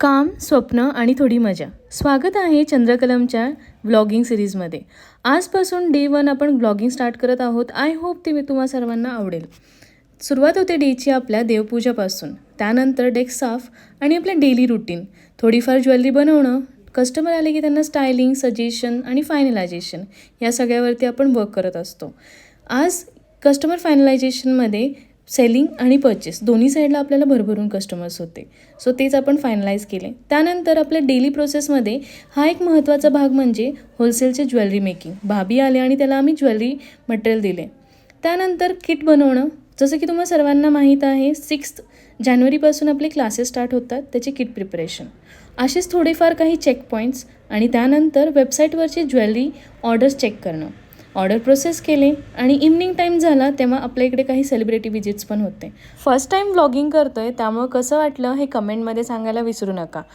काम, स्वप्न आणि थोडी मजा. स्वागत आहे चंद्रकलमच्या व्लॉगिंग सिरीजमध्ये. आजपासून डे 1 आपण व्लॉगिंग स्टार्ट करत आहोत. आय होप ते तुम्हा सर्वांना आवडेल. सुरुवात होते डेची आपल्या देवपूजापासून. त्यानंतर डेस्क साफ आणि आपलं डेली रुटीन. थोडीफार ज्वेलरी बनवणं, कस्टमर आले की त्यांना स्टायलिंग, सजेशन आणि फायनलायझेशन या सगळ्यावरती आपण वर्क करत असतो. आज कस्टमर फायनलायझेशनमध्ये सेलिंग आणि परचेस दोन्ही साईडला आपल्याला भरभरून कस्टमर्स होते. सो तेच आपण फायनलाइज केले. त्यानंतर आपल्या डेली प्रोसेसमध्ये हा एक महत्त्वाचा भाग म्हणजे होलसेलचे ज्वेलरी मेकिंग. भाभी आले आणि त्याला आम्ही ज्वेलरी मटेरियल दिले. त्यानंतर किट बनवणं. जसं की तुम्हाला सर्वांना माहीत आहे 6 जानेवारीपासून आपले क्लासेस स्टार्ट होतात, त्याचे किट प्रिपरेशन. असेच थोडेफार काही चेक पॉईंट्स आणि त्यानंतर वेबसाईटवरची ज्वेलरी ऑर्डर्स चेक करणं. ऑर्डर प्रोसेस केले आणि इव्हनिंग टाईम झाला तेव्हा आपल्या इकडे काही सेलिब्रिटी विजिट्स पण होते. फर्स्ट टाईम व्लॉगिंग करतोय त्यामुळे कसं वाटलं हे कमेंटमध्ये सांगायला विसरू नका.